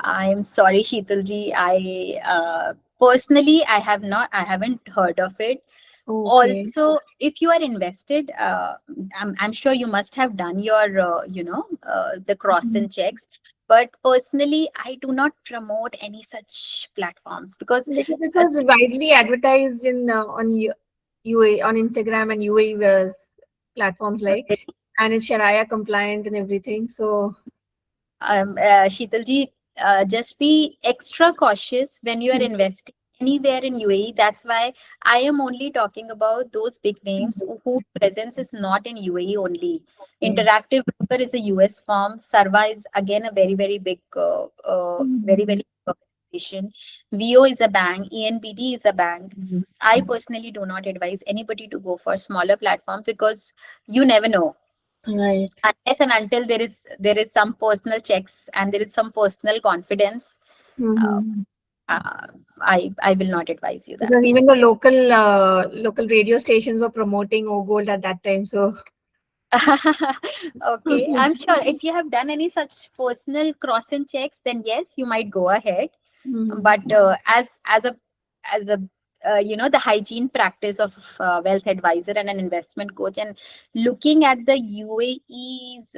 Speaker 2: I'm sorry, Sheetal ji. I personally, I haven't heard of it.
Speaker 4: Okay.
Speaker 2: Also, if you are invested, I'm sure you must have done your, the cross and checks. But personally, I do not promote any such platforms, because
Speaker 4: Because it was widely advertised in UAE on Instagram and UAE platforms like, and it's Sharia compliant and everything. So
Speaker 2: Sheetal ji, just be extra cautious when you are investing anywhere in UAE. That's why I am only talking about those big names whose presence is not in UAE only. Interactive Broker is a US firm. Sarva is again a very, very big, very, very big organization. VO is a bank. ENBD is a bank. I personally do not advise anybody to go for smaller platforms, because you never know.
Speaker 4: right.
Speaker 2: Unless and until there is some personal checks and there is some personal confidence, I will not advise you that.
Speaker 4: Because even the local radio stations were promoting OGold at that time. So
Speaker 2: Okay, I'm sure if you have done any such personal cross and checks, then yes, you might go ahead. But as a the hygiene practice of wealth advisor and an investment coach, and looking at the UAE's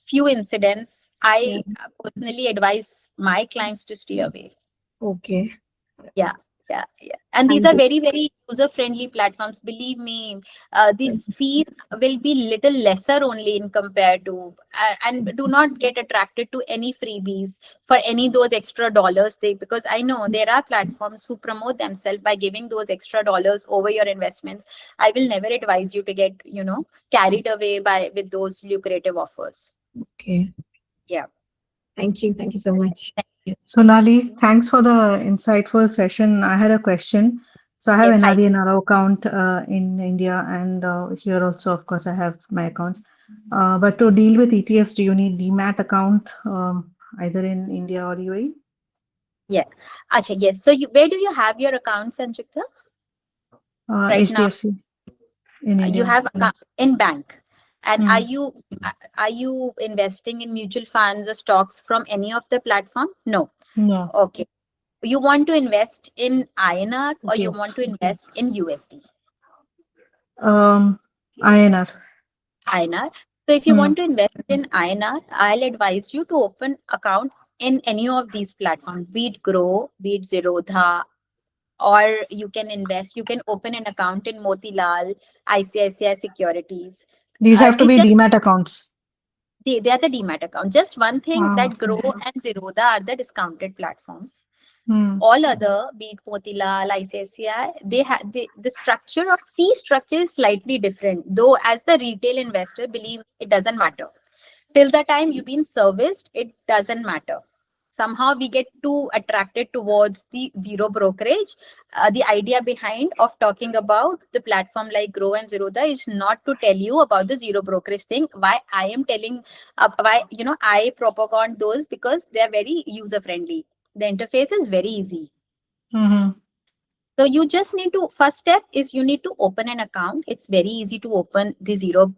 Speaker 2: few incidents, I personally advise my clients to stay away.
Speaker 4: Okay.
Speaker 2: Yeah. And these
Speaker 4: Thank
Speaker 2: are
Speaker 4: you.
Speaker 2: very, very user-friendly platforms. Believe me, these fees will be little lesser only in compared to, and do not get attracted to any freebies for any those extra dollars. Because I know there are platforms who promote themselves by giving those extra dollars over your investments. I will never advise you to get, carried away with those lucrative offers.
Speaker 4: Okay.
Speaker 2: Yeah.
Speaker 4: Thank you. Thank you so much.
Speaker 7: Sonali, thanks for the insightful session. I had a question. So I have
Speaker 2: Yes,
Speaker 7: an
Speaker 2: hi.
Speaker 7: NRI account in India, and here also, of course, I have my accounts. But to deal with ETFs, do you need DMAT account either in India or UAE?
Speaker 2: Yeah. Acha, yes. So where do you have your accounts, Sanjukta? Right now,
Speaker 7: HDFC in
Speaker 2: you
Speaker 7: India.
Speaker 2: have in bank. And
Speaker 7: Hmm.
Speaker 2: are you investing in mutual funds or stocks from any of the platform? No.
Speaker 7: No.
Speaker 2: Okay. You want to invest in INR or you
Speaker 7: Okay.
Speaker 2: want to invest in USD?
Speaker 7: INR.
Speaker 2: INR. So if you want to invest in INR, I'll advise you to open account in any of these platforms, be it Grow, be it Zerodha, or you can open an account in Motilal, ICICI Securities.
Speaker 7: These have to
Speaker 2: They
Speaker 7: be
Speaker 2: just
Speaker 7: DMAT accounts.
Speaker 2: they are the demat account. Just one thing, that
Speaker 7: Okay.
Speaker 2: Grow and Zerodha are the discounted platforms.
Speaker 7: Hmm.
Speaker 2: All other, be it Motilal, ICICI, the structure of fee structure is slightly different. Though as the retail investor, believe it doesn't matter. Till the time you've been serviced, it doesn't matter. Somehow we get too attracted towards the zero brokerage. The idea behind of talking about the platform like Grow and Zerodha is not to tell you about the zero brokerage thing. Why I am telling, why I propaganda those, because they are very user friendly. The interface is very easy.
Speaker 7: Mm-hmm.
Speaker 2: So you just need to, first step is you need to open an account. It's very easy to open the zero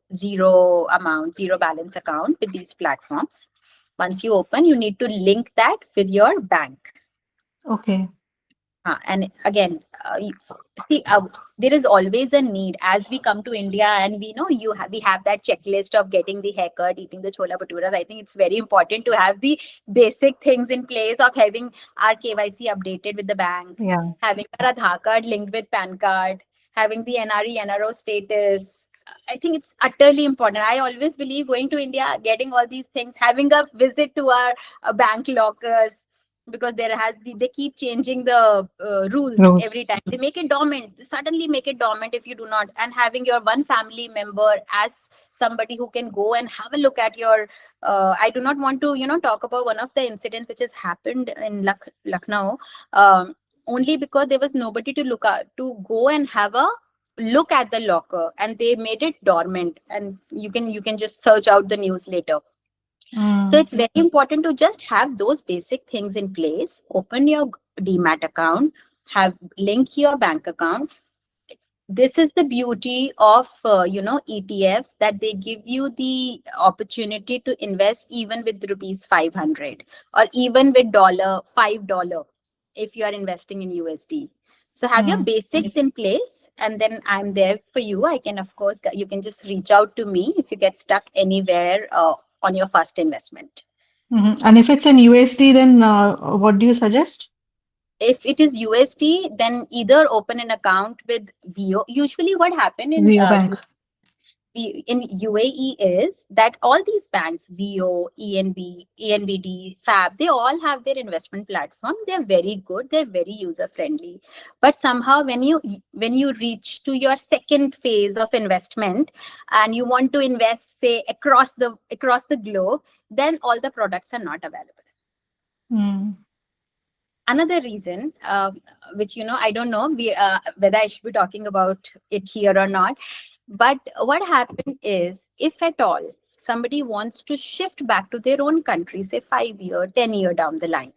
Speaker 2: balance account with these platforms. Once you open, you need to link that with your bank.
Speaker 7: Okay.
Speaker 2: And again, there is always a need as we come to India, and we know we have that checklist of getting the haircut, eating the chola bhaturas. I think it's very important to have the basic things in place of having our KYC updated with the bank,
Speaker 7: Yeah.
Speaker 2: having our Aadhaar card linked with PAN card, having the NRE, NRO status. I think it's utterly important. I always believe going to India, getting all these things, having a visit to our bank lockers, because they keep changing the rules every time. They make it dormant. They suddenly make it dormant if you do not. And having your one family member as somebody who can go and have a look at your. I do not want to talk about one of the incidents which has happened in Lucknow. Only because there was nobody to go and have a look at the locker, and they made it dormant. And you can just search out the news later. So it's very important to just have those basic things in place. Open your DMAT account, link your bank account. This is the beauty of ETFs, that they give you the opportunity to invest even with rupees 500 or even with $5 if you are investing in USD. So have your basics in place, and then I'm there for you. I can, of course, you can just reach out to me if you get stuck anywhere on your first investment.
Speaker 7: Mm-hmm. And if it's in USD, then what do you suggest?
Speaker 2: If it is USD, then either open an account with VO. Usually what happened in
Speaker 7: Bank.
Speaker 2: in UAE is that all these banks, VO, ENB, ENBD, FAB, they all have their investment platform. They're very good. They're very user friendly. But somehow when you reach to your second phase of investment and you want to invest, say, across the globe, then all the products are not available. Another reason, which I don't know whether I should be talking about it here or not, but what happened is, if at all somebody wants to shift back to their own country, say 5 year, 10 year down the line,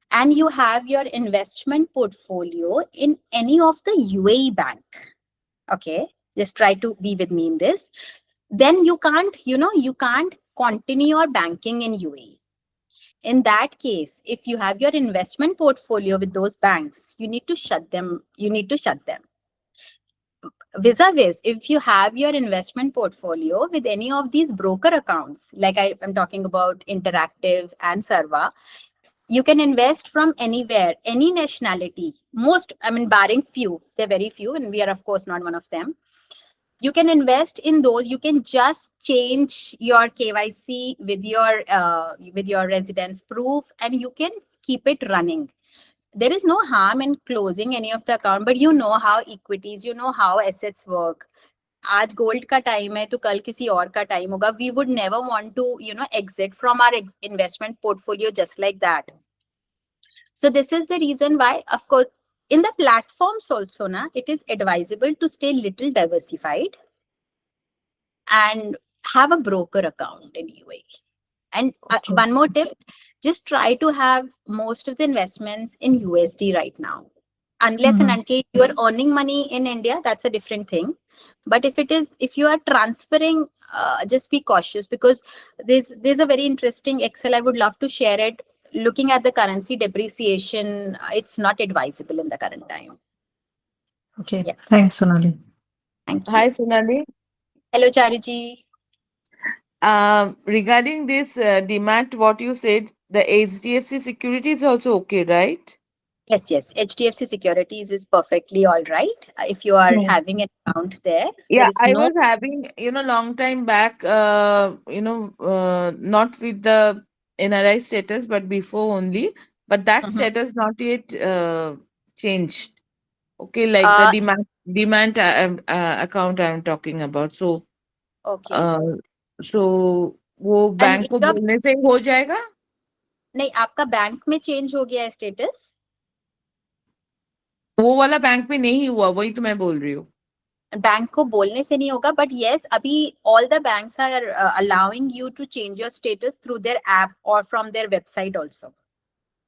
Speaker 2: and you have your investment portfolio in any of the UAE bank, okay, just try to be with me in this, then you can't continue your banking in UAE. In that case, if you have your investment portfolio with those banks, you need to shut them. vis-a-vis, if you have your investment portfolio with any of these broker accounts, like I'm talking about Interactive and Sarva, you can invest from anywhere, any nationality. Most, I mean, barring few, they're very few, and we are, of course, not one of them. You can invest in those. You can just change your KYC with your residence proof, and you can keep it running. There is no harm in closing any of the account, but you know how equities, you know how assets work. आज gold का time है तो कल किसी और का time होगा. We would never want to, exit from our investment portfolio just like that. So this is the reason why, of course, in the platforms also, it is advisable to stay little diversified and have a broker account in UAE. And
Speaker 7: Okay.
Speaker 2: one more tip, just try to have most of the investments in USD right now. Unless and until you are earning money in India, that's a different thing. But if you are transferring, just be cautious, because there's a very interesting Excel. I would love to share it. Looking at the currency depreciation, it's not advisable in the current time.
Speaker 7: Okay.
Speaker 2: Yeah.
Speaker 7: Thanks, Sonali.
Speaker 2: Thank you.
Speaker 8: Hi, Sonali.
Speaker 2: Hello, Charuji.
Speaker 8: Regarding this demand, what you said, the HDFC security is also okay, right?
Speaker 2: Yes. HDFC Securities is perfectly all right. If you are
Speaker 8: No.
Speaker 2: having an account there,
Speaker 8: Yeah,
Speaker 2: there is
Speaker 8: I
Speaker 2: no.
Speaker 8: was having, long time back, not with the NRI status, but before only. But that
Speaker 2: Mhm.
Speaker 8: status not yet changed. Okay, like the demand account I'm talking about. So,
Speaker 2: Okay.
Speaker 8: so वो
Speaker 2: And
Speaker 8: bank
Speaker 2: if
Speaker 8: को
Speaker 2: you are,
Speaker 8: बोलने से हो जाएगा?
Speaker 2: नहीं, आपका bank में change हो गया है स्टेटस?
Speaker 8: वो वाला बैंक में नहीं हुआ, वही तो मैं बोल रही हूँ.
Speaker 2: बैंक को बोलने से नहीं होगा, but yes, अभी all the banks are allowing you to change your status through their app or from their website also.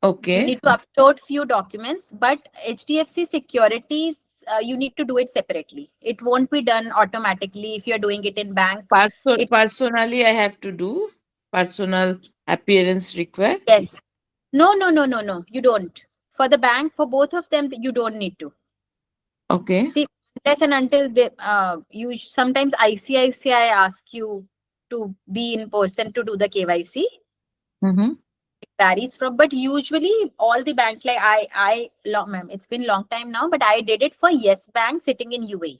Speaker 2: You
Speaker 8: Okay.
Speaker 2: need to upload few documents, but HDFC Securities, you need to do it separately. It won't be done automatically if you're doing it in bank.
Speaker 8: Personally, I have to do personal appearance required.
Speaker 2: Yes. No. You don't. For the bank, for both of them, you don't need to.
Speaker 8: Okay.
Speaker 2: See, unless and until you sometimes ICICI ask you to be in person to do the KYC.
Speaker 8: Mm-hmm.
Speaker 2: It varies from, but usually all the banks, like ma'am, it's been long time now, but I did it for Yes Bank sitting in UAE.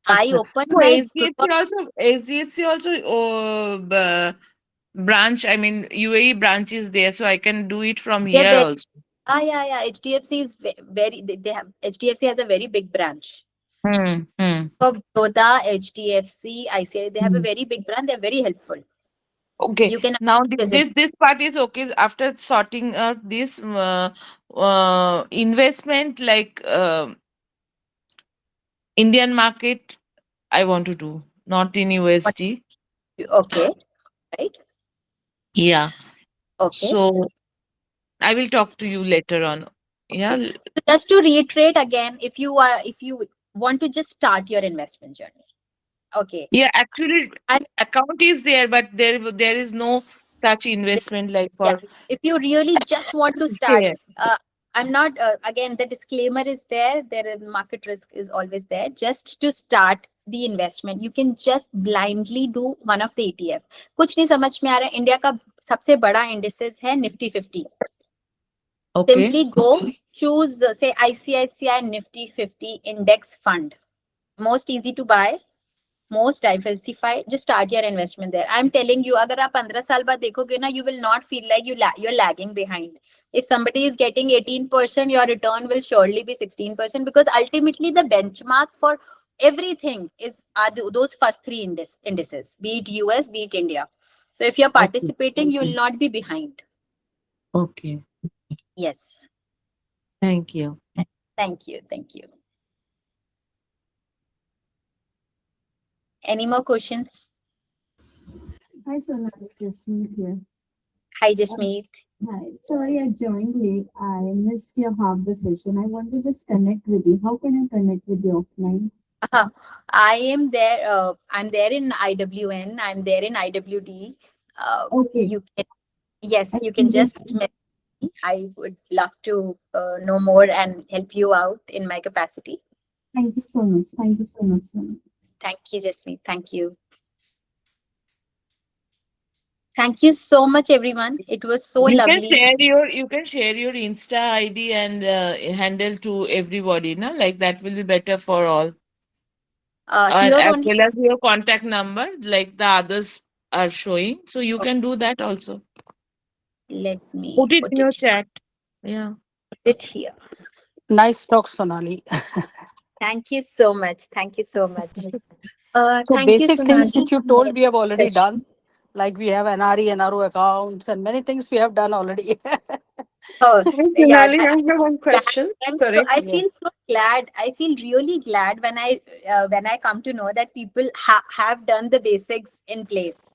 Speaker 2: I opened
Speaker 8: So
Speaker 2: my
Speaker 8: HDFC also branch. I mean UAE branch is there, so I can do it from
Speaker 2: they're
Speaker 8: here
Speaker 2: very,
Speaker 8: also.
Speaker 2: yeah. HDFC is very, they have, HDFC has a very big branch.
Speaker 8: Hmm.
Speaker 2: So Boda, HDFC, ICICI, they have a very big branch. They're very helpful.
Speaker 8: Okay.
Speaker 2: You can
Speaker 8: Now
Speaker 2: visit.
Speaker 8: this part is okay. After sorting out this investment, like Indian market, I want to do, not in USD.
Speaker 2: Okay, right?
Speaker 8: Yeah.
Speaker 2: Okay.
Speaker 8: So I will talk to you later on. Yeah.
Speaker 2: So just to reiterate again, if you want to just start your investment journey. Okay.
Speaker 8: Yeah, actually,
Speaker 2: And
Speaker 8: account is there, but there is no such investment like for.
Speaker 2: if you really just want to start, I'm not, again, the disclaimer is there. Market risk is always there. Just to start the investment, you can just blindly do one of the ETF. कुछ नहीं समझ में आ रहा है. India का सबसे बड़ा indices है Nifty 50.
Speaker 8: Okay.
Speaker 2: Simply go choose, say, ICICI Nifty 50 index fund. Most easy to buy, most diversified. Just start your investment there. I'm telling you, अगर आप 15 साल बाद देखोगे ना, you will not feel like you're lagging behind. If somebody is getting 18%, your return will surely be 16%, because ultimately the benchmark for everything are those first three indices, be it US, be it India. So if you're participating, you will not be behind.
Speaker 8: Okay.
Speaker 2: Yes.
Speaker 8: Thank you.
Speaker 2: Thank you. Any more questions?
Speaker 9: Hi, Sonali, Jasmeet here.
Speaker 2: Hi, Jasmeet.
Speaker 9: Hi. Sorry, I joined late. I missed your half the session. I want to just connect with you. How can I connect with you offline?
Speaker 2: I am there. I'm there in IWN. I'm there in IWD.
Speaker 9: Okay.
Speaker 2: You can just message me. I would love to know more and help you out in my capacity.
Speaker 9: Thank you so much. Thank you so much, Sonali.
Speaker 2: Thank you, Jasmeet. Thank you. Thank you so much, everyone. It was so lovely.
Speaker 8: You can share your Insta ID and handle to everybody, na? Like that will be better for all. And
Speaker 2: Here
Speaker 8: as
Speaker 2: only,
Speaker 8: well as your contact number, like the others are showing. So you can do that also.
Speaker 2: let me
Speaker 8: Put it
Speaker 2: put
Speaker 8: in your
Speaker 2: it,
Speaker 8: chat. Yeah.
Speaker 2: it here.
Speaker 3: Nice talk, Sonali.
Speaker 2: Thank you so much. Thank you so much.
Speaker 3: So
Speaker 10: Thank you,
Speaker 3: basic things
Speaker 10: Sonali.
Speaker 3: which you told we have already
Speaker 10: Special.
Speaker 3: done. Like we have NRE, NRO accounts and many things we have done already.
Speaker 2: Oh,
Speaker 6: Hi,
Speaker 2: yeah.
Speaker 6: Sonali, I have one question. Sorry.
Speaker 2: I
Speaker 3: Yeah.
Speaker 2: feel so glad. I feel really glad when I come to know that people have done the basics in place.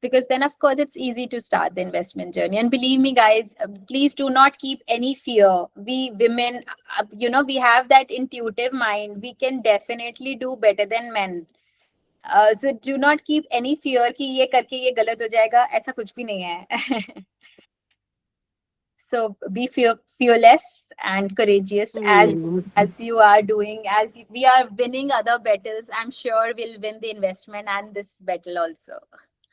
Speaker 2: Because then, of course, it's easy to start the investment journey. And believe me, guys, please do not keep any fear. We women, we have that intuitive mind. We can definitely do better than men. So do not keep any fear कि ये करके ये गलत हो जाएगा. ऐसा कुछ भी नहीं है. So be fearless and courageous as you are doing. As we are winning other battles, I'm sure we'll win the investment and this battle also.